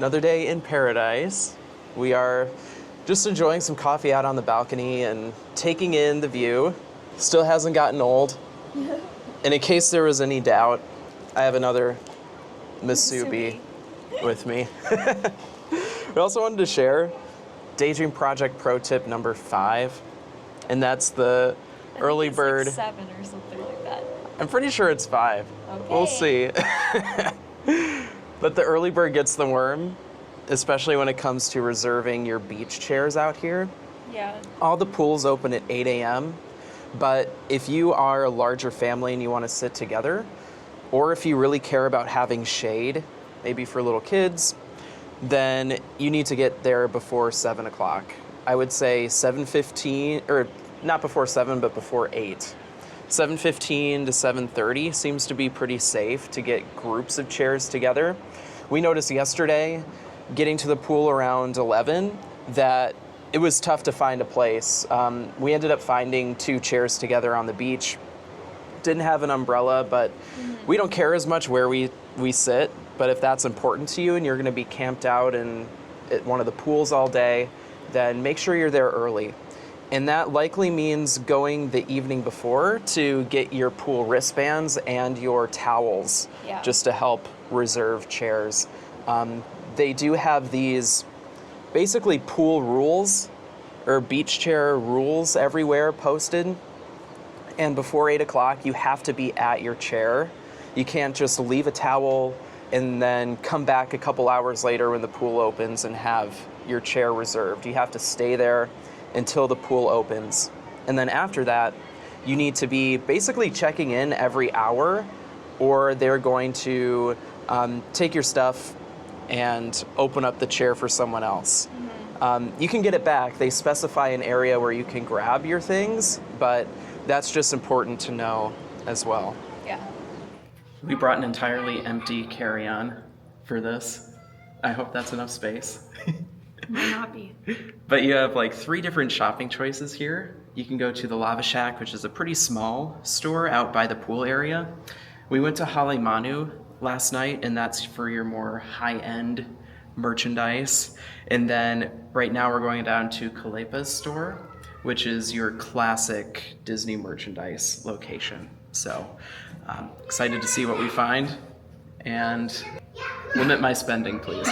Another day in paradise. We are just enjoying some coffee out on the balcony and taking in the view. Still hasn't gotten old. And in case there was any doubt, I have another Masubi with me. We also wanted to share Daydream Project Pro Tip number 5, and that's the early bird. Like 7 or something like that. I'm pretty sure it's 5. Okay. We'll see. But the early bird gets the worm, especially when it comes to reserving your beach chairs out here. Yeah. All the pools open at 8 a.m., but if you are a larger family and you want to sit together, or if you really care about having shade, maybe for little kids, then you need to get there before 7 o'clock. I would say 7:15, or not before 7, but before 8. 7:15 to 7:30 seems to be pretty safe to get groups of chairs together. We noticed yesterday, getting to the pool around 11, that it was tough to find a place. We ended up finding 2 chairs together on the beach. Didn't have an umbrella, but we don't care as much where we sit. But if that's important to you and you're going to be camped out at one of the pools all day, then make sure you're there early. And that likely means going the evening before to get your pool wristbands and your towels, just to help reserve chairs. They do have these basically pool rules or beach chair rules everywhere posted. And before 8 o'clock, you have to be at your chair. You can't just leave a towel and then come back a couple hours later when the pool opens and have your chair reserved. You have to stay there until the pool opens. And then after that, you need to be basically checking in every hour, or they're going to take your stuff and open up the chair for someone else. You can get it back. They specify an area where you can grab your things, but that's just important to know as well. Yeah. We brought an entirely empty carry-on for this. I hope that's enough space. Might not be. But you have like 3 different shopping choices here. You can go to the Lava Shack, which is a pretty small store out by the pool area. We went to Honeymoon last night, and that's for your more high-end merchandise. And then right now we're going down to Kalepa's store, which is your classic Disney merchandise location. So excited to see what we find, and limit my spending, please.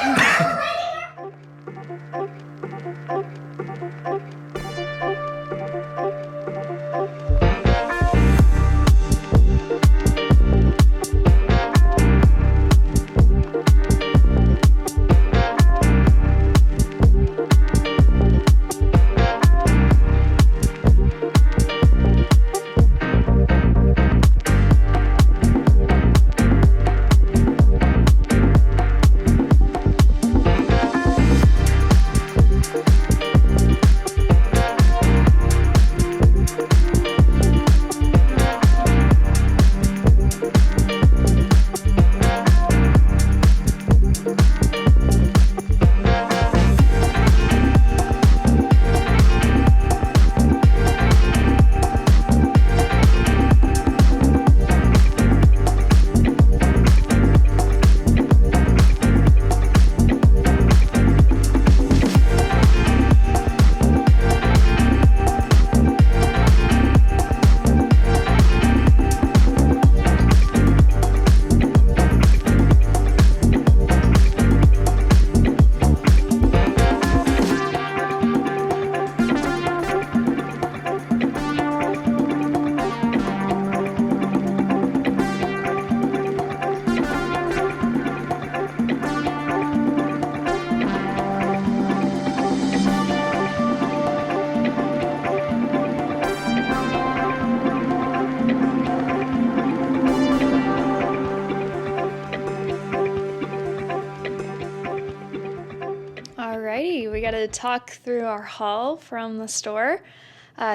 Alrighty, we got to talk through our haul from the store,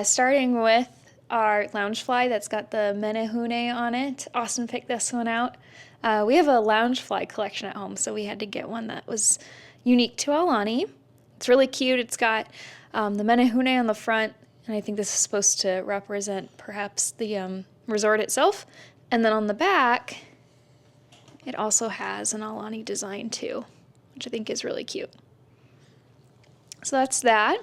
starting with our Loungefly that's got the Menehune on it. Austin picked this one out. We have a Loungefly collection at home, so we had to get one that was unique to Aulani. It's really cute. It's got the Menehune on the front, and I think this is supposed to represent perhaps the resort itself. And then on the back, it also has an Aulani design too. which I think is really cute. So that's that.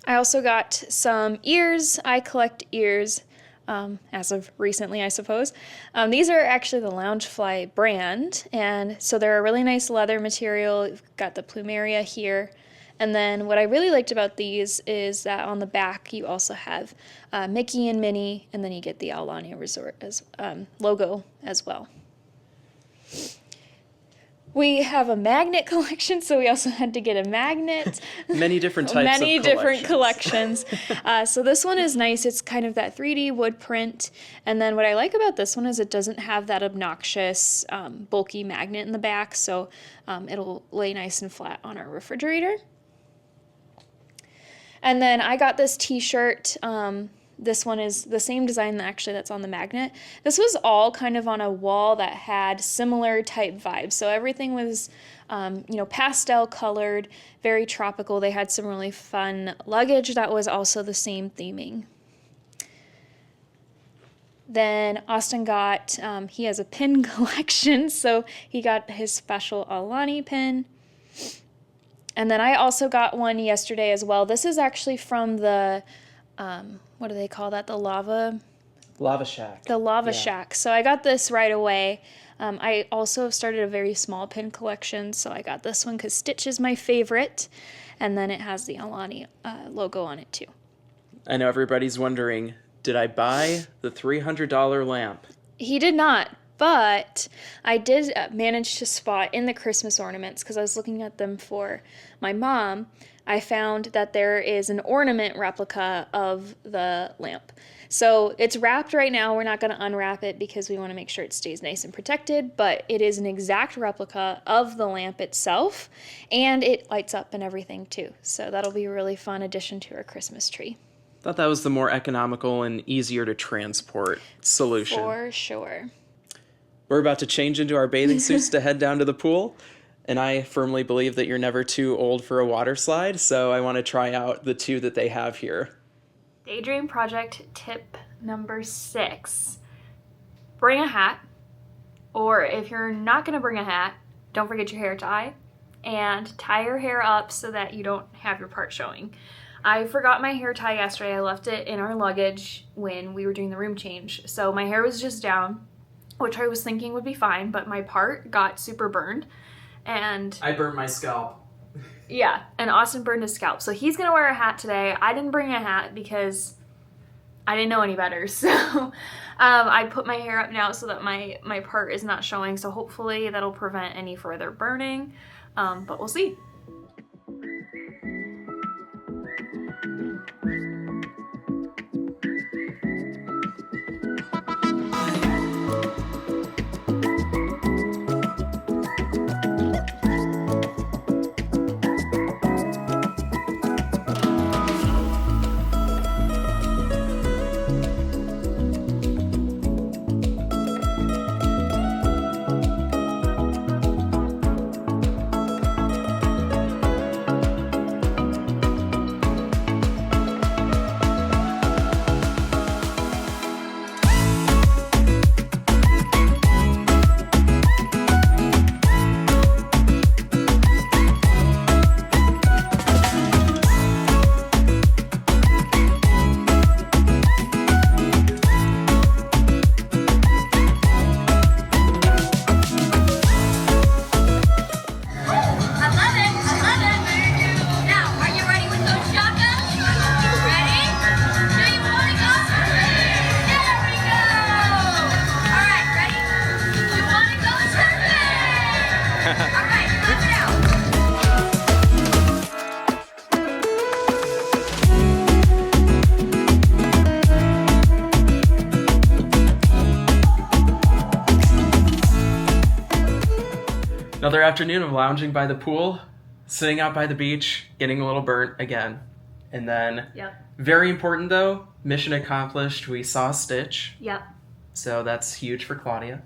I also got some ears. I collect ears as of recently, I suppose. These are actually the Loungefly brand, and so they're a really nice leather material. You've got the plumeria here. And then what I really liked about these is that on the back you also have Mickey and Minnie, and then you get the Aulani Resort as logo as well. We have a magnet collection, so we also had to get a magnet. Many different types Many of different collections. So this one is nice. It's kind of that 3D wood print. And then what I like about this one is it doesn't have that obnoxious bulky magnet in the back, so it'll lay nice and flat on our refrigerator. And then I got this t-shirt. This one is the same design actually that's on the magnet. This was all kind of on a wall that had similar type vibes. So everything was, pastel colored, very tropical. They had some really fun luggage that was also the same theming. Then Austin got, he has a pin collection, so he got his special Aulani pin. And then I also got one yesterday as well. This is actually from the, what do they call that? The Lava Shack. The Lava Shack. So I got this right away. I also have started a very small pin collection, so I got this one because Stitch is my favorite. And then it has the Aulani logo on it too. I know everybody's wondering, did I buy the $300 lamp? He did not. But I did manage to spot in the Christmas ornaments, because I was looking at them for my mom, I found that there is an ornament replica of the lamp. So it's wrapped right now. We're not going to unwrap it because we want to make sure it stays nice and protected, but it is an exact replica of the lamp itself, and it lights up and everything too. So that'll be a really fun addition to our Christmas tree. Thought that was the more economical and easier to transport solution. For sure. We're about to change into our bathing suits to head down to the pool, and I firmly believe that you're never too old for a water slide, so I want to try out the two that they have here. Daydream project tip number 6. Bring a hat, or if you're not going to bring a hat, don't forget your hair tie, and tie your hair up so that you don't have your part showing. I forgot my hair tie yesterday. I left it in our luggage when we were doing the room change, so my hair was just down, which I was thinking would be fine, but my part got super burned, and I burned my scalp. yeah, and Austin burned his scalp. So he's gonna wear a hat today. I didn't bring a hat because I didn't know any better. So I put my hair up now so that my part is not showing. So hopefully that'll prevent any further burning, but we'll see. Another afternoon of lounging by the pool, sitting out by the beach, getting a little burnt again. And then, very important though, mission accomplished, we saw Stitch. Yep. So that's huge for Claudia.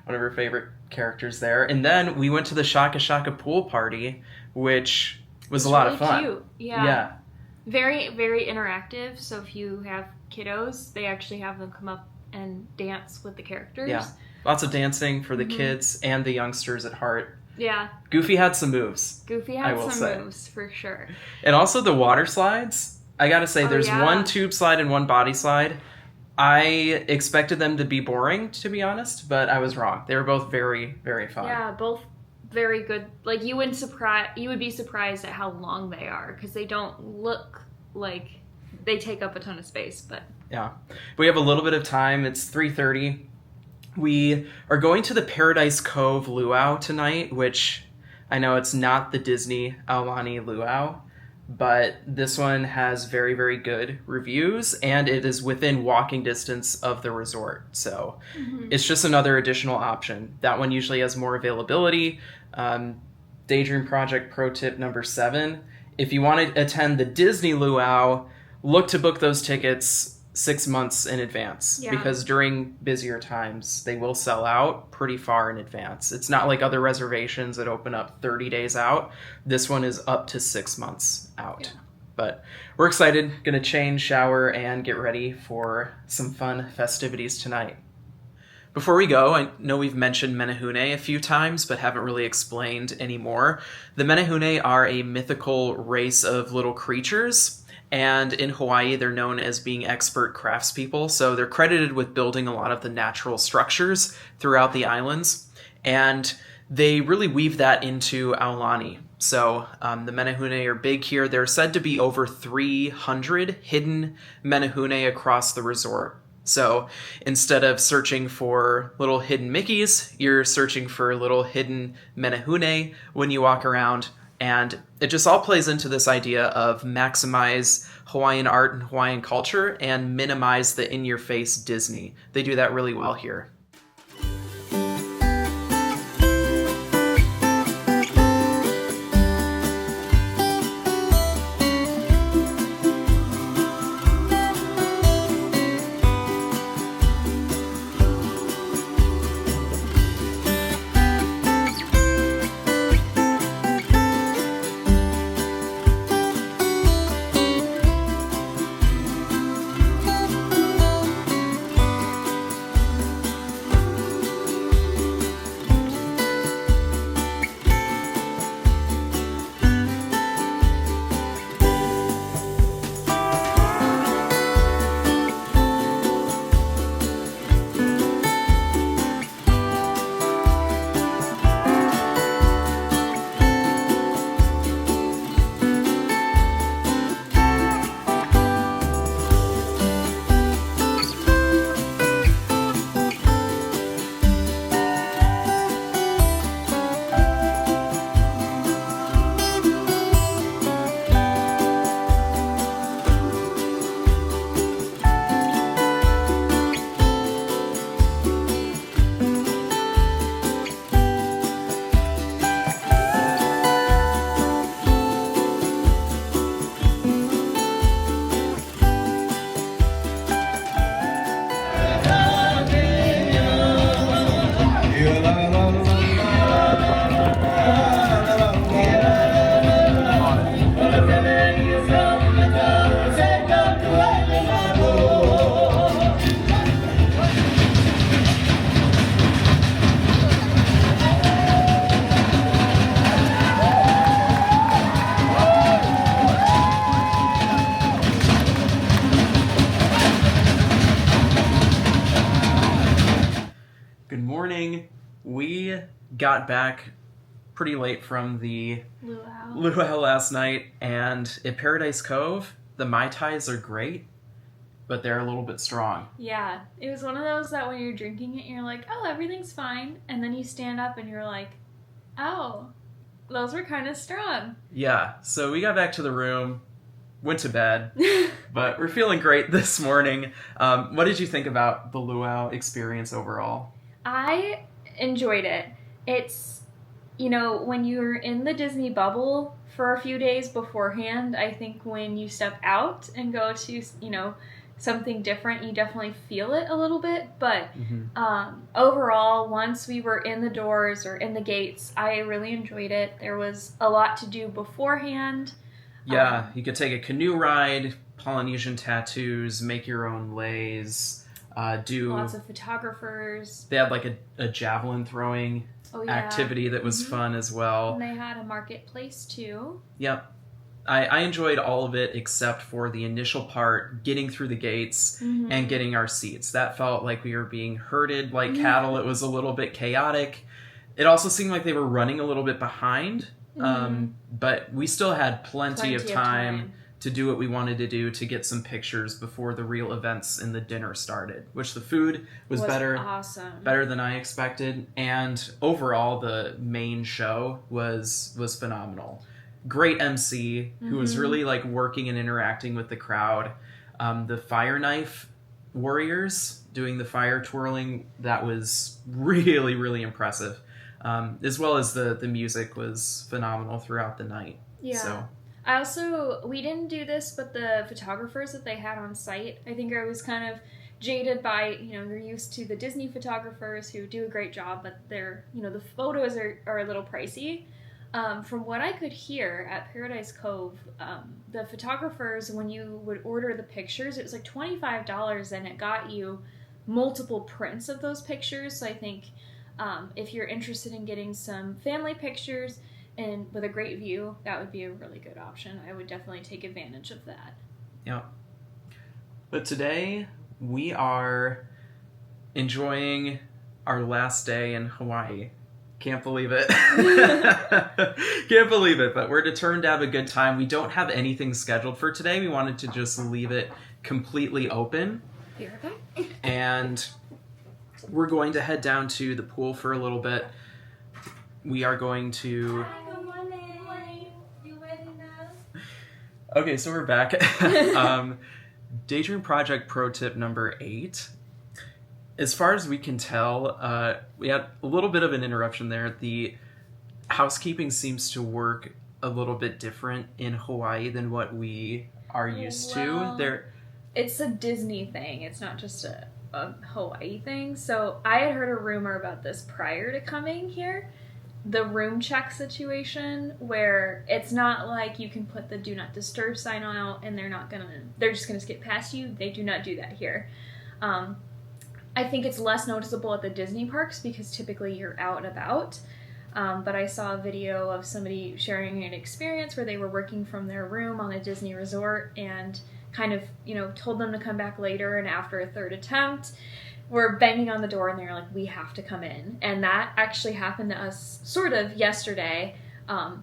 One of her favorite characters there. And then we went to the Shake-A-Shaka Pool Party, which was a lot of fun. Cute. Yeah. Very, very interactive. So if you have kiddos, they actually have them come up and dance with the characters. Yeah. Lots of dancing for the kids and the youngsters at heart. Yeah. Goofy had some moves. Goofy had some moves, for sure. And also the water slides. I gotta say, there's one tube slide and one body slide. I expected them to be boring, to be honest, but I was wrong. They were both very, very fun. Yeah, both very good. Like, you would be surprised at how long they are, because they don't look like they take up a ton of space, but... Yeah. We have a little bit of time. It's 3:30. We are going to the Paradise Cove Luau tonight, which I know it's not the Disney Aulani Luau, but this one has very, very good reviews, and it is within walking distance of the resort. So it's just another additional option. That one usually has more availability. Daydream Project pro tip number 7. If you want to attend the Disney Luau, look to book those tickets 6 months in advance, because during busier times they will sell out pretty far in advance. It's not like other reservations that open up 30 days out. This one is up to 6 months out. But we're excited, gonna change, shower, and get ready for some fun festivities tonight. Before we go, I know we've mentioned Menehune a few times, but haven't really explained any more. The Menehune are a mythical race of little creatures, and in Hawaii, they're known as being expert craftspeople. So they're credited with building a lot of the natural structures throughout the islands. And they really weave that into Aulani. So the Menehune are big here. There are said to be over 300 hidden Menehune across the resort. So instead of searching for little hidden Mickeys, you're searching for little hidden Menehune when you walk around. And it just all plays into this idea of maximize Hawaiian art and Hawaiian culture and minimize the in-your-face Disney. They do that really well here. We got back pretty late from the Luau last night, and at Paradise Cove, the Mai Tais are great, but they're a little bit strong. Yeah, it was one of those that when you're drinking it, you're like, oh, everything's fine, and then you stand up and you're like, oh, those were kind of strong. Yeah, so we got back to the room, went to bed, but we're feeling great this morning. What did you think about the Luau experience overall? I enjoyed it. It's, you know, when you're in the Disney bubble for a few days beforehand, I think when you step out and go to, you know, something different, you definitely feel it a little bit. But overall, once we were in the doors or in the gates, I really enjoyed it. There was a lot to do beforehand. Yeah, you could take a canoe ride, Polynesian tattoos, make your own leis. do lots of photographers. They had like a javelin throwing activity that was fun as well. And they had a marketplace too. Yep. I enjoyed all of it except for the initial part, getting through the gates and getting our seats. That felt like we were being herded like cattle. It was a little bit chaotic. It also seemed like they were running a little bit behind, but we still had plenty of time to do what we wanted to do to get some pictures before the real events in the dinner started, which the food was better, better than I expected. And overall, the main show was phenomenal. Great MC who was really like working and interacting with the crowd. The fire knife warriors doing the fire twirling, that was really, really impressive. As well as the music was phenomenal throughout the night. Yeah. So. We didn't do this, but the photographers that they had on site, I think I was kind of jaded by, you're used to the Disney photographers who do a great job, but they're, the photos are a little pricey. From what I could hear at Paradise Cove, the photographers, when you would order the pictures, it was like $25 and it got you multiple prints of those pictures. So I think if you're interested in getting some family pictures and with a great view, that would be a really good option. I would definitely take advantage of that. Yeah. But today we are enjoying our last day in Hawaii. Can't believe it. Can't believe it, but we're determined to have a good time. We don't have anything scheduled for today. We wanted to just leave it completely open. Here, okay. And we're going to head down to the pool for a little bit. We are going to... Okay, so we're back. Daydream Project Pro Tip number 8. As far as we can tell, we had a little bit of an interruption there. The housekeeping seems to work a little bit different in Hawaii than what we are used to. It's a Disney thing. It's not just a Hawaii thing. So I had heard a rumor about this prior to coming here. The room check situation where it's not like you can put the do not disturb sign out and they're just gonna skip past you. They do not do that here. I think it's less noticeable at the Disney parks because typically you're out and about. But I saw a video of somebody sharing an experience where they were working from their room on a Disney resort and kind of, told them to come back later, and after a third attempt, were banging on the door and they were like, we have to come in. And that actually happened to us sort of yesterday.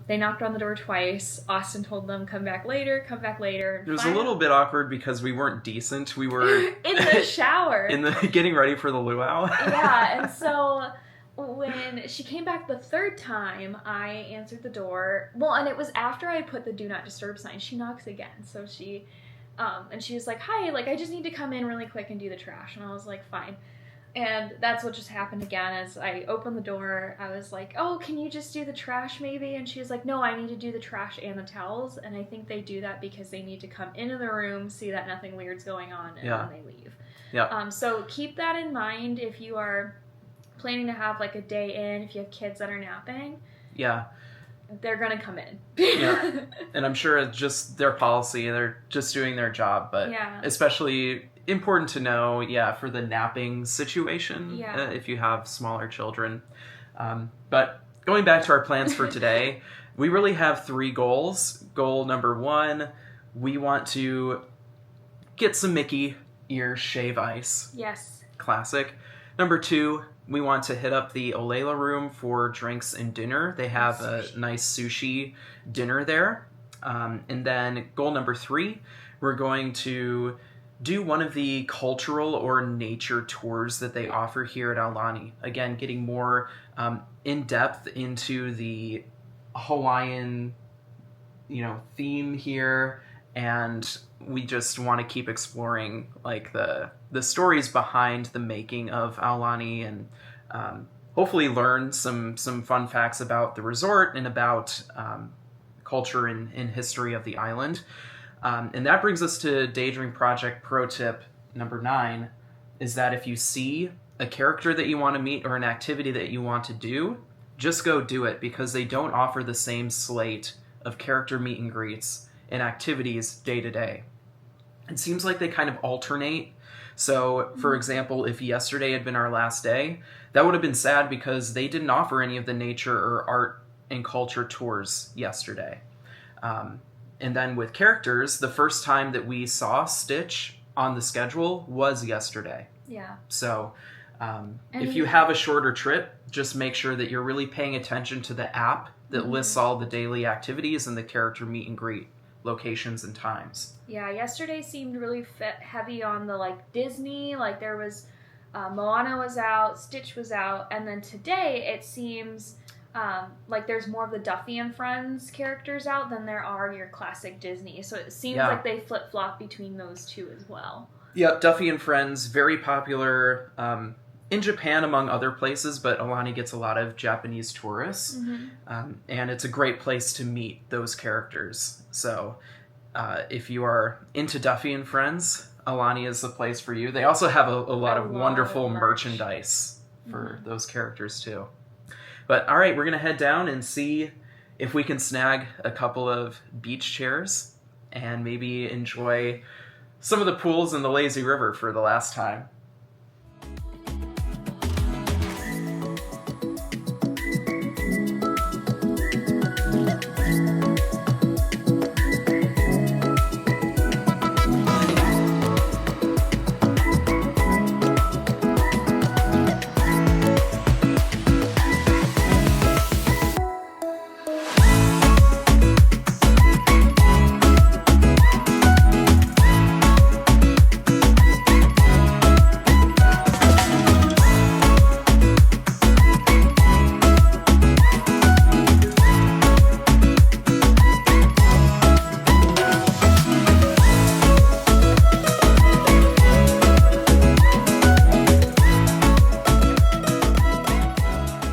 They knocked on the door twice. Austin told them, come back later. It was a little bit awkward because we weren't decent. We were in the shower. Getting ready for the luau. Yeah, and so when she came back the third time, I answered the door. Well, and it was after I put the do not disturb sign. She knocks again. So she was like, hi, I just need to come in really quick and do the trash. And I was like, fine. And that's what just happened again. As I opened the door, I was like, oh, can you just do the trash maybe? And she was like, no, I need to do the trash and the towels. And I think they do that because they need to come into the room, see that nothing weird's going on, and then they leave. Yeah. So keep that in mind if you are planning to have a day in, if you have kids that are napping. Yeah. They're going to come in. Yeah. And I'm sure it's just their policy. They're just doing their job. But especially important to know, for the napping situation, if you have smaller children. But going back to our plans for today, we really have 3 goals. Goal number 1, we want to get some Mickey ear shave ice. Yes. Classic. Number 2, we want to hit up the Olelo Room for drinks and dinner. They have a nice sushi dinner there. And then goal number 3, we're going to do one of the cultural or nature tours that they offer here at Aulani. Again, getting more in-depth into the Hawaiian, theme here. And we just want to keep exploring the stories behind the making of Aulani and hopefully learn some fun facts about the resort and about culture and history of the island. And that brings us to Daydream Project Pro Tip number 9, is that if you see a character that you want to meet or an activity that you want to do, just go do it, because they don't offer the same slate of character meet and greets and activities day to day. it seems like they kind of alternate. So, for example, if yesterday had been our last day, that would have been sad because they didn't offer any of the nature or art and culture tours yesterday. And then with characters, the first time that we saw Stitch on the schedule was yesterday. Yeah. So if you have a shorter trip, just make sure that you're really paying attention to the app that lists all the daily activities and the character meet and greet locations and times. Yeah, yesterday seemed really heavy on the like Disney, like there was Moana was out, Stitch was out, and then today it seems like there's more of the Duffy and Friends characters out than there are your classic Disney. So it seems like they flip-flop between those two as well. Yep, Duffy and Friends, very popular in Japan among other places, but Aulani gets a lot of Japanese tourists. And it's a great place to meet those characters. So if you are into Duffy and Friends, Aulani is the place for you. They also have a lot of wonderful merchandise for those characters too. But all right, we're going to head down and see if we can snag a couple of beach chairs and maybe enjoy some of the pools in the lazy river for the last time.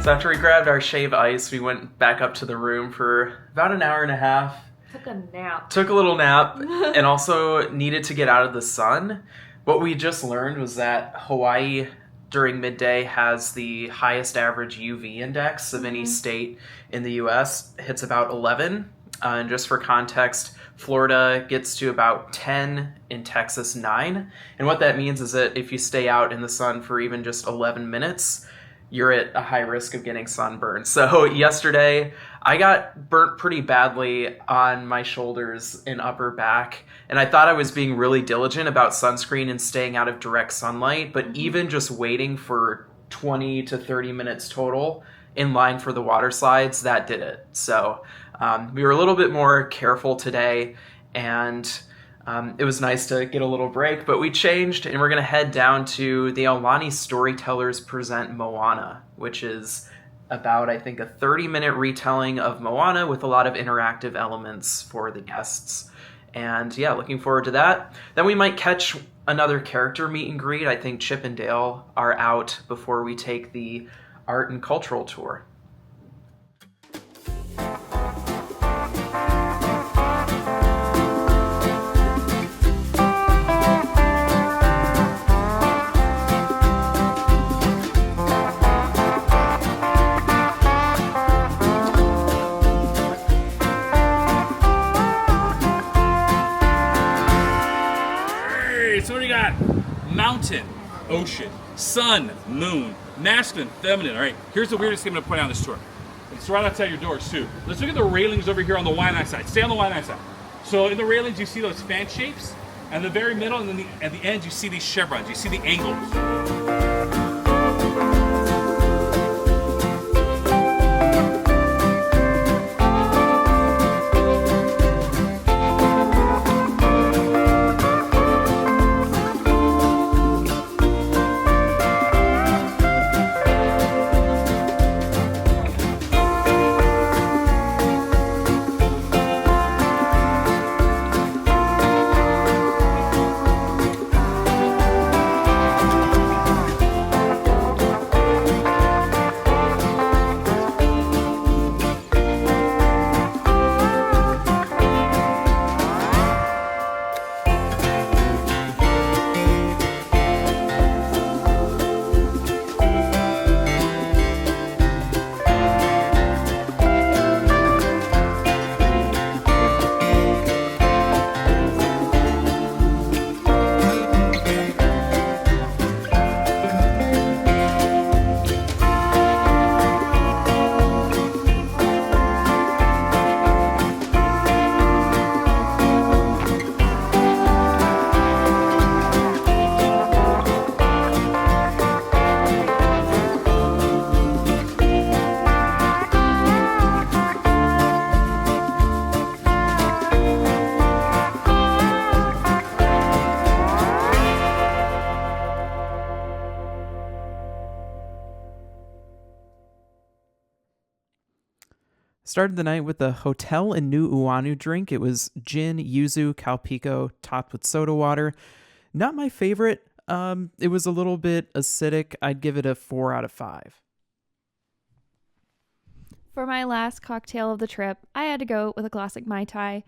So after we grabbed our shave ice, we went back up to the room for about an hour and a half. Took a little nap and also needed to get out of the sun. What we just learned was that Hawaii during midday has the highest average UV index of any state in the U.S. Hits about 11. And just for context, Florida gets to about 10, in Texas 9. And what that means is that if you stay out in the sun for even just 11 minutes, you're at a high risk of getting sunburned. So yesterday, I got burnt pretty badly on my shoulders and upper back, and I thought I was being really diligent about sunscreen and staying out of direct sunlight, but even just waiting for 20 to 30 minutes total in line for the water slides, that did it. So we were a little bit more careful today, and it was nice to get a little break, but we changed and we're going to head down to the Aulani Storytellers Present Moana, which is about, I think, a 30-minute retelling of Moana with a lot of interactive elements for the guests. And yeah, looking forward to that. Then we might catch another character meet and greet. I think Chip and Dale are out before we take the art and cultural tour. Mountain, ocean, sun, moon, masculine, feminine. All right, here's the weirdest thing I'm going to point out on this tour. It's right outside your doors too. Let's look at the railings over here on the Waianae side. Stay on the Waianae side. So in the railings you see those fan shapes, and the very middle and then at the end you see these chevrons. You see the angles. Started the night with a hotel in New Oahu drink. It was gin, yuzu, calpico, topped with soda water. Not my favorite. It was a little bit acidic. I'd give it a 4 out of 5. For my last cocktail of the trip, I had to go with a classic Mai Tai.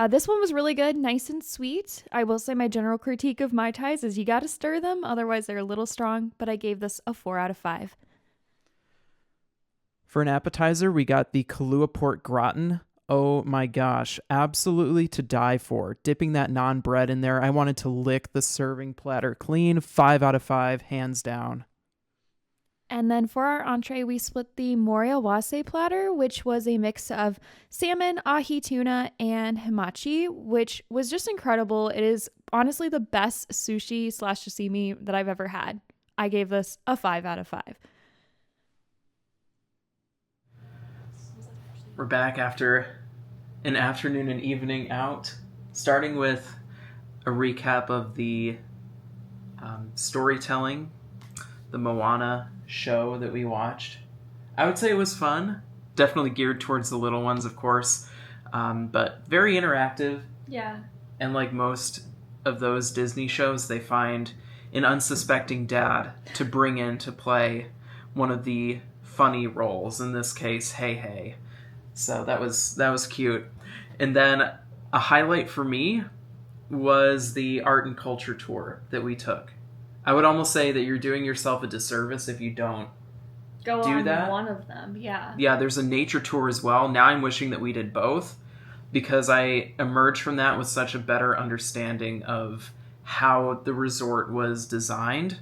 This one was really good, nice and sweet. I will say my general critique of Mai Tais is you got to stir them, otherwise they're a little strong, but I gave this a 4 out of 5. For an appetizer, we got the Kahlua pork gratin. Oh my gosh, absolutely to die for. Dipping that naan bread in there, I wanted to lick the serving platter clean. 5 out of 5, hands down. And then for our entree, we split the moriawase platter, which was a mix of salmon, ahi tuna, and hamachi, which was just incredible. It is honestly the best sushi / sashimi that I've ever had. I gave this a 5 out of 5. We're back after an afternoon and evening out, starting with a recap of the storytelling, the Moana show that we watched. I would say it was fun, definitely geared towards the little ones, of course, but very interactive. Yeah. And like most of those Disney shows, they find an unsuspecting dad to bring in to play one of the funny roles, in this case, Hey Hey. So that was cute. And then a highlight for me was the art and culture tour that we took. I would almost say that you're doing yourself a disservice if you don't Go do on that. One of them, yeah. Yeah, there's a nature tour as well. Now I'm wishing that we did both, because I emerged from that with such a better understanding of how the resort was designed.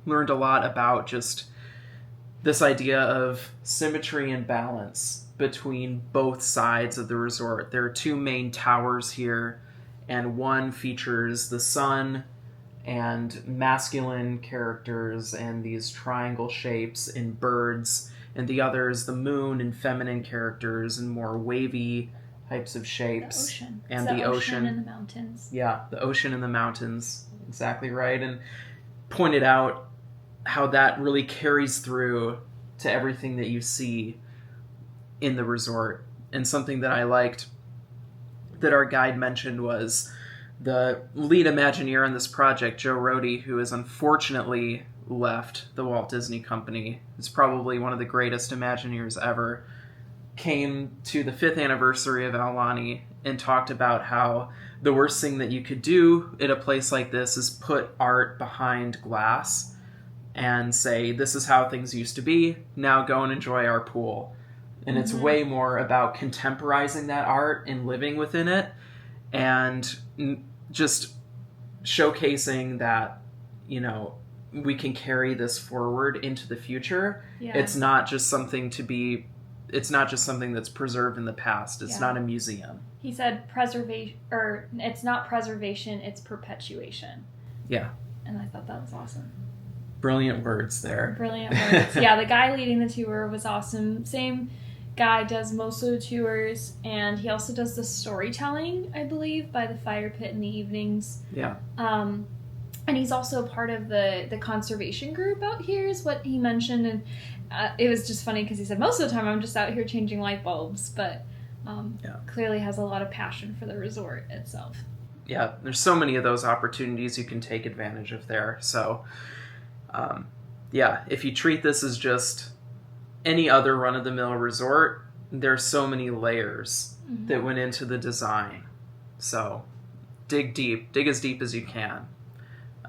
Learned a lot about just this idea of symmetry and balance between both sides of the resort. There are 2 main towers here, and one features the sun and masculine characters and these triangle shapes in birds, and the other is the moon and feminine characters and more wavy types of shapes. The ocean. And it's the ocean and the mountains. Yeah, the ocean and the mountains. Exactly right. And pointed out how that really carries through to everything that you see in the resort. And something that I liked that our guide mentioned was the lead Imagineer on this project, Joe Rohde, who has unfortunately left the Walt Disney Company. Is probably one of the greatest Imagineers ever. Came to the 5th anniversary of Aulani and talked about how the worst thing that you could do at a place like this is put art behind glass and say, this is how things used to be, now go and enjoy our pool. And it's way more about contemporizing that art and living within it, and just showcasing that, we can carry this forward into the future. Yeah. It's not just something that's preserved in the past. It's not a museum. He said preservation, or it's not preservation, it's perpetuation. Yeah. And I thought that was awesome. Brilliant words there. Brilliant words. Yeah, the guy leading the tour was awesome. Same guy does most of the tours, and he also does the storytelling, I believe, by the fire pit in the evenings. Yeah. And he's also part of the conservation group out here, is what he mentioned. And it was just funny because he said, most of the time I'm just out here changing light bulbs, but clearly has a lot of passion for the resort itself. Yeah, there's so many of those opportunities you can take advantage of there. So, if you treat this as just any other run-of-the-mill resort, there's so many layers that went into the design. So, dig as deep as you can.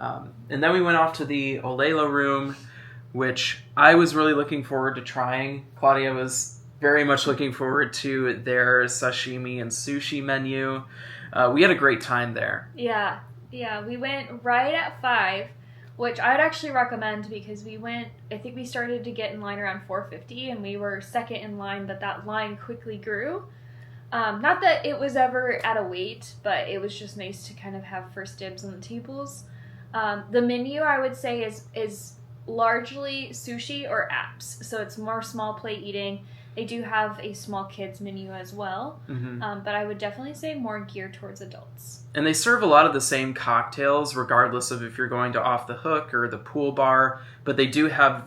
And then we went off to the Olelo Room, which I was really looking forward to trying. Claudia was very much looking forward to their sashimi and sushi menu. We had a great time there. Yeah, we went right at 5, which I would actually recommend, because I think we started to get in line around 4:50, and we were second in line, but that line quickly grew. Not that it was ever at a wait, but it was just nice to kind of have first dibs on the tables. The menu, I would say, is largely sushi or apps, so it's more small plate eating. They do have a small kids menu as well, but I would definitely say more geared towards adults. And they serve a lot of the same cocktails, regardless of if you're going to Off the Hook or the Pool Bar, but they do have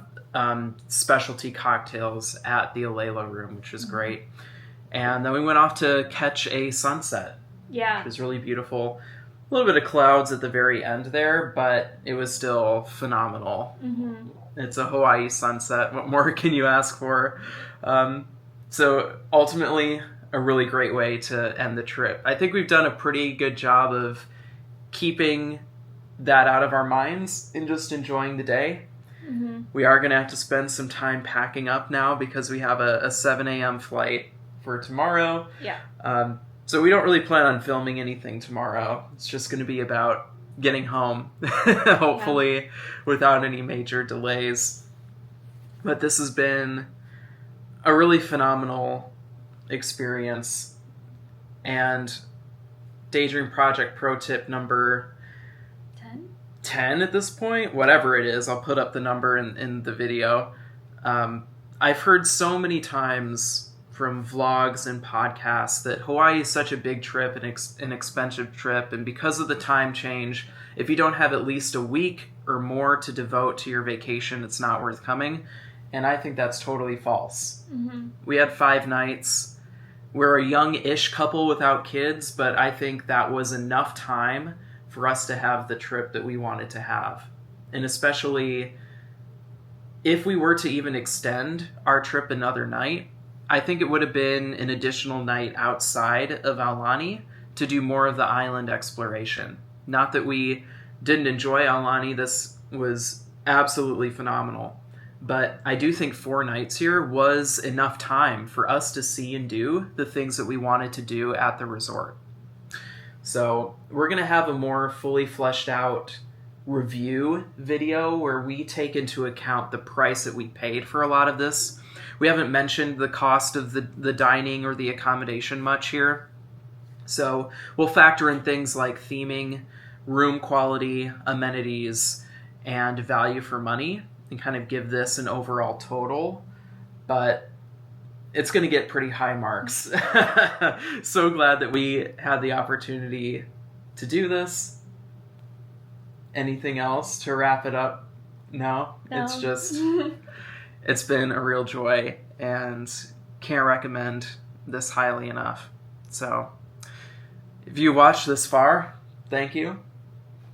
specialty cocktails at the Olelo Room, which was great. And then we went off to catch a sunset, Yeah. which was really beautiful. A little bit of clouds at the very end there, but it was still phenomenal. Mm-hmm. It's a Hawaii sunset. What more can you ask for? So ultimately, a really great way to end the trip. I think we've done a pretty good job of keeping that out of our minds and just enjoying the day. Mm-hmm. We are going to have to spend some time packing up now because we have a 7 a.m. flight for tomorrow. Yeah. So we don't really plan on filming anything tomorrow. It's just going to be about getting home, hopefully without any major delays. But this has been a really phenomenal experience. And Daydream Project pro tip number 10 at this point, whatever it is, I'll put up the number in the video. I've heard so many times from vlogs and podcasts that Hawaii is such a big trip and an expensive trip, and because of the time change, if you don't have at least a week or more to devote to your vacation, it's not worth coming. And I think that's totally false. Mm-hmm. We had 5 nights. We're a young-ish couple without kids, but I think that was enough time for us to have the trip that we wanted to have. And especially if we were to even extend our trip another night, I think it would have been an additional night outside of Aulani to do more of the island exploration. Not that we didn't enjoy Aulani, this was absolutely phenomenal. But I do think 4 nights here was enough time for us to see and do the things that we wanted to do at the resort. So we're going to have a more fully fleshed out review video where we take into account the price that we paid for a lot of this. We haven't mentioned the cost of the dining or the accommodation much here. So we'll factor in things like theming, room quality, amenities, and value for money and kind of give this an overall total. But it's going to get pretty high marks. So glad that we had the opportunity to do this. Anything else to wrap it up? No. It's just... It's been a real joy and can't recommend this highly enough. So if you watched this far, thank you.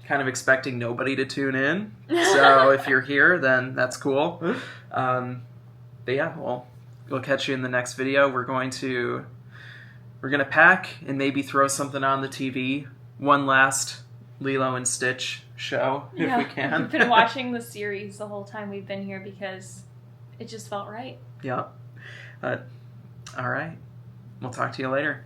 Kind of expecting nobody to tune in. So if you're here, then that's cool. But yeah, we'll catch you in the next video. We're going to pack and maybe throw something on the TV. One last Lilo and Stitch show if we can. We've been watching the series the whole time we've been here because it just felt right. Yep. All right. We'll talk to you later.